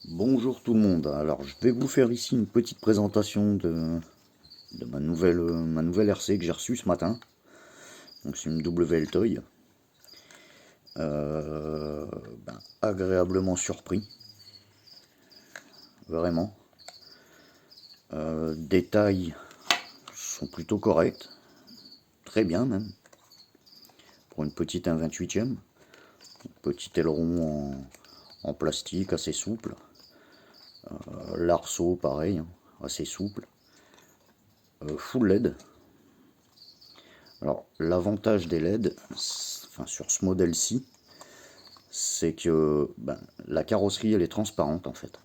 Bonjour tout le monde, alors je vais vous faire ici une petite présentation de ma nouvelle RC que j'ai reçue ce matin. Donc c'est une WL-Toy. Euh, Agréablement surpris, vraiment. Détails sont plutôt corrects, très bien même, pour une petite 1/28e. Petit aileron en plastique assez souple. L'arceau pareil, hein, assez souple. Full LED. Alors l'avantage des LED, enfin sur ce modèle-ci, c'est que la carrosserie elle est transparente en fait.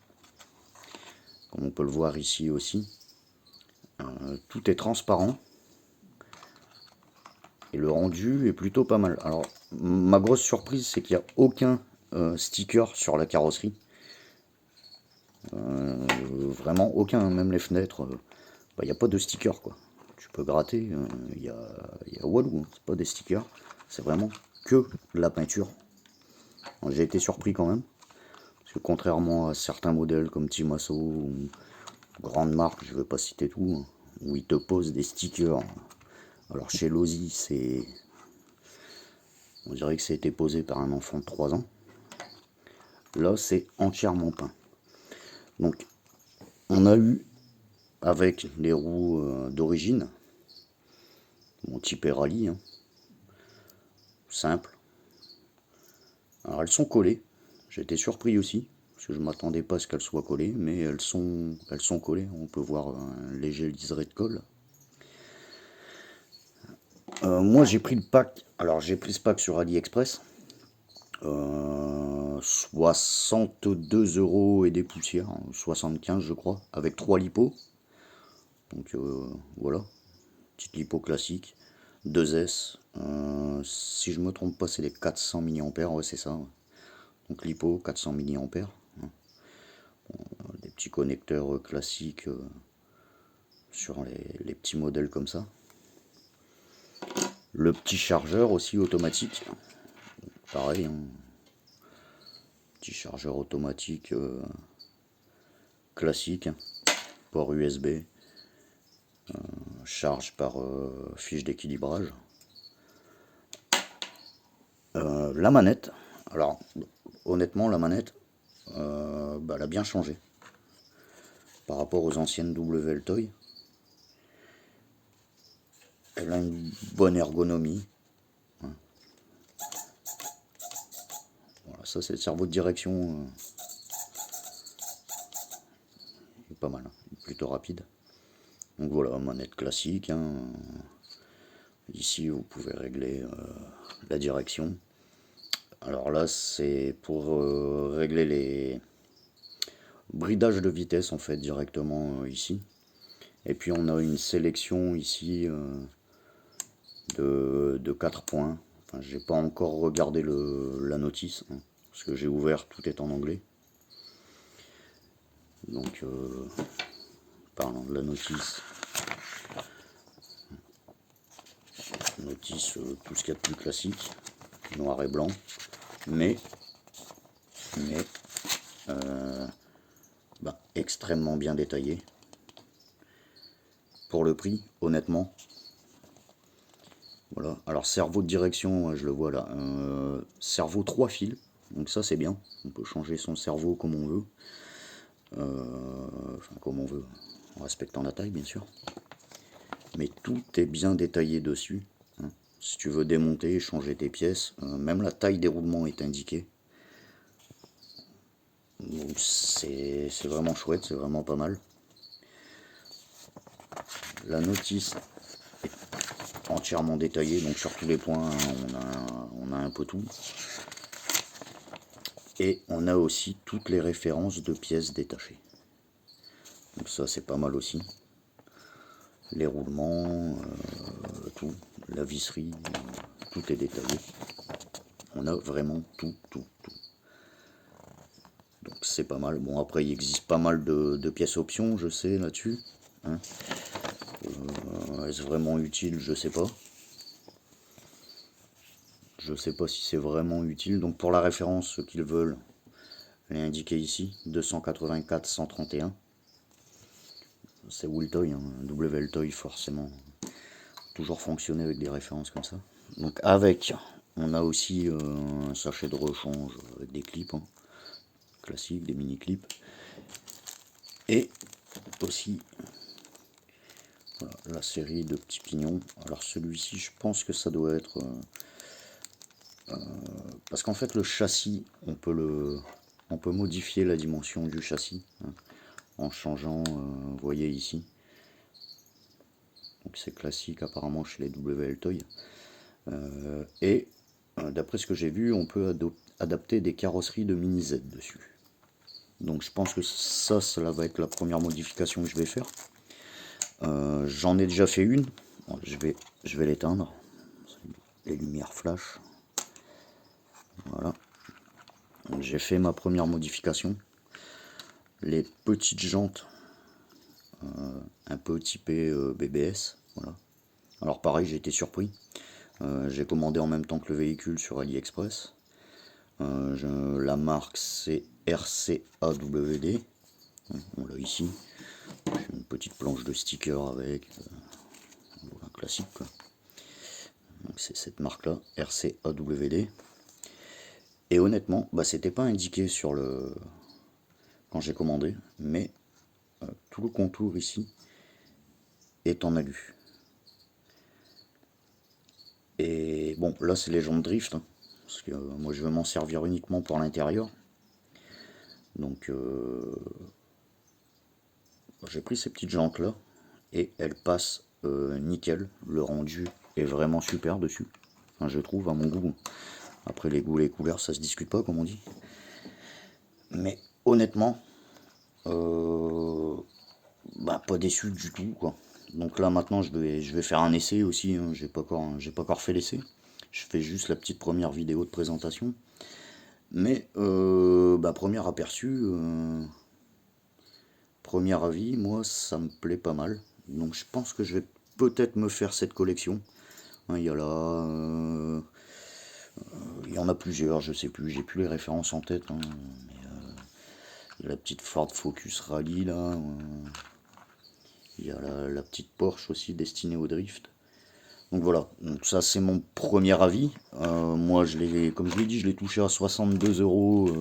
Comme on peut le voir ici aussi. Tout est transparent. Et le rendu est plutôt pas mal. Alors ma grosse surprise c'est qu'il n'y a aucun sticker sur la carrosserie. Vraiment aucun, même les fenêtres. Il n'y a pas de sticker quoi. Tu peux gratter, y a Walou, hein, c'est pas des stickers. C'est vraiment que de la peinture. J'ai été surpris quand même. Parce que contrairement à certains modèles comme Timasso ou grandes marques, je ne veux pas citer tout, hein, où ils te posent des stickers. Alors chez Lozi, on dirait que ça a été posé par un enfant de 3 ans. Là, c'est entièrement peint. Donc, on a eu, avec les roues d'origine, mon type rallye, hein, simple. Alors, elles sont collées. J'ai été surpris aussi, parce que je ne m'attendais pas à ce qu'elles soient collées, mais elles sont collées. On peut voir un léger liseré de colle. Moi, j'ai pris le pack. Alors, j'ai pris ce pack sur AliExpress. 62 € et des poussières, 75 je crois, avec 3 lipos. Donc voilà, petite lipo classique, 2S. Si je me trompe pas, c'est les 400 mAh, ouais, c'est ça. Donc lipo, 400 mAh. Des petits connecteurs classiques sur les petits modèles comme ça. Le petit chargeur aussi automatique, pareil, hein. Petit chargeur automatique classique, port USB, charge par fiche d'équilibrage. La manette, alors honnêtement la manette, elle a bien changé par rapport aux anciennes WL Toy. Elle a une bonne ergonomie. Voilà, ça c'est le cerveau de direction, pas mal, hein, plutôt rapide. Donc voilà, manette classique, hein. Ici vous pouvez régler la direction. Alors là c'est pour régler les bridages de vitesse en fait directement ici. Et puis on a une sélection ici de 4 points. Enfin, j'ai pas encore regardé la notice, hein, parce que j'ai ouvert, tout est en anglais. Donc, parlant de la notice, tout ce qu'il y a de plus classique, noir et blanc, mais, mais extrêmement bien détaillé. Pour le prix, honnêtement. Voilà. Alors cerveau de direction, je le vois là. Cerveau 3 fils, donc ça c'est bien. On peut changer son cerveau comme on veut. Enfin comme on veut, en respectant la taille bien sûr. Mais tout est bien détaillé dessus, hein. Si tu veux démonter, changer tes pièces, même la taille des roulements est indiquée. Donc c'est vraiment chouette, c'est vraiment pas mal. La notice est entièrement détaillée, donc sur tous les points, hein, on a un peu tout. Et on a aussi toutes les références de pièces détachées. Donc ça c'est pas mal aussi. Les roulements, tout, la visserie, tout est détaillé. On a vraiment tout. Donc c'est pas mal. Bon après il existe pas mal de pièces options, je sais là-dessus, hein. Est-ce vraiment utile? Je sais pas. Je sais pas si c'est vraiment utile. Donc pour la référence, ceux qui le veulent, Elle est indiquée ici, 284 131. C'est Wiltoy, hein, WLtoy forcément. Toujours fonctionner avec des références comme ça. Donc avec, on a aussi un sachet de rechange avec des clips, hein, classiques, des mini clips. Et aussi voilà, la série de petits pignons. Alors celui-ci, je pense que ça doit être... parce qu'en fait le châssis, on peut modifier la dimension du châssis, hein, en changeant, vous voyez ici. Donc c'est classique apparemment chez les WLtoy. Et d'après ce que j'ai vu, on peut adapter des carrosseries de mini Z dessus. Donc je pense que cela va être la première modification que je vais faire. J'en ai déjà fait une. Bon, je vais l'éteindre. Les lumières flash. Voilà. J'ai fait ma première modification. Les petites jantes, un peu typées BBS. Voilà. Alors pareil, j'ai été surpris. J'ai commandé en même temps que le véhicule sur AliExpress. La marque c'est RCAWD. On l'a ici. J'ai une petite planche de sticker avec. Un classique quoi. C'est cette marque là, RCAWD. Et honnêtement, bah, c'était pas indiqué sur le quand j'ai commandé, mais tout le contour ici est en alu. Et bon, là c'est les jantes drift, hein, parce que moi je veux m'en servir uniquement pour l'intérieur. Donc j'ai pris ces petites jantes là et elles passent nickel. Le rendu est vraiment super dessus, enfin, je trouve à mon goût. Après les goûts et les couleurs ça se discute pas comme on dit. Mais honnêtement, bah, pas déçu du tout quoi. Donc là maintenant je vais faire un essai aussi, hein. J'ai pas encore fait l'essai. Je fais juste la petite première vidéo de présentation. Mais bah, premier aperçu, premier avis, moi ça me plaît pas mal. Donc je pense que je vais peut-être me faire cette collection. Hein, il y a là, il y en a plusieurs, je sais plus, j'ai plus les références en tête. Hein, mais, il y a la petite Ford Focus Rally là. Il y a la petite Porsche aussi destinée au drift. Donc voilà, donc ça c'est mon premier avis. Moi comme je l'ai dit, je l'ai touché à 62 euros,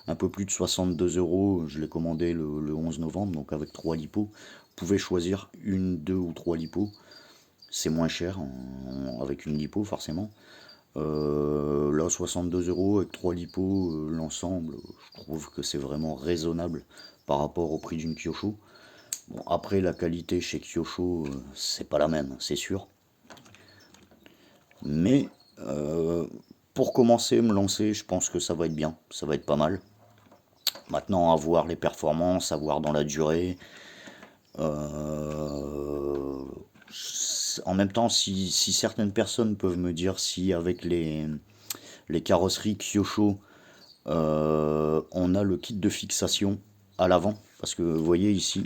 un peu plus de 62 euros. Je l'ai commandé le 11 novembre, donc avec 3 lipos. Vous pouvez choisir une, 2 ou 3 lipos. C'est moins cher avec une lipo forcément. Là 62 euros avec 3 lipos, l'ensemble, je trouve que c'est vraiment raisonnable par rapport au prix d'une Kyosho. Bon, après la qualité chez Kyosho, c'est pas la même, c'est sûr. Mais pour commencer, me lancer, je pense que ça va être bien, ça va être pas mal. Maintenant, à voir les performances, à voir dans la durée. En même temps, si certaines personnes peuvent me dire si avec les carrosseries Kyosho, on a le kit de fixation à l'avant, parce que vous voyez ici,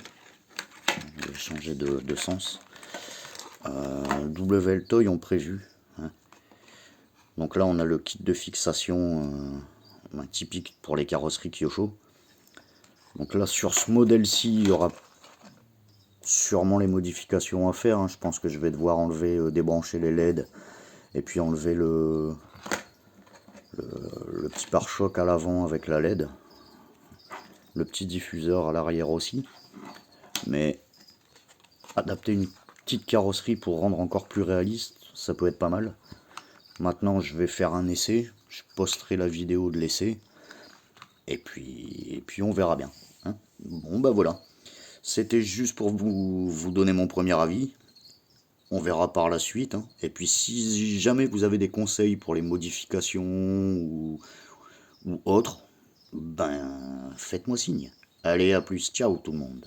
je vais changer de sens. WLtoy ont prévu. Hein. Donc là, on a le kit de fixation typique pour les carrosseries Kyosho. Donc là, sur ce modèle-ci, il y aura sûrement les modifications à faire. Hein. Je pense que je vais devoir enlever, débrancher les LED et puis enlever le petit pare-choc à l'avant avec la LED. Le petit diffuseur à l'arrière aussi. Mais adapter une petite carrosserie pour rendre encore plus réaliste, ça peut être pas mal. Maintenant, je vais faire un essai. Je posterai la vidéo de l'essai. Et puis on verra bien. Hein. Bon, bah voilà. C'était juste pour vous donner mon premier avis. On verra par la suite. Hein. Et puis si jamais vous avez des conseils pour les modifications ou autres, ben faites-moi signe. Allez, à plus. Ciao tout le monde.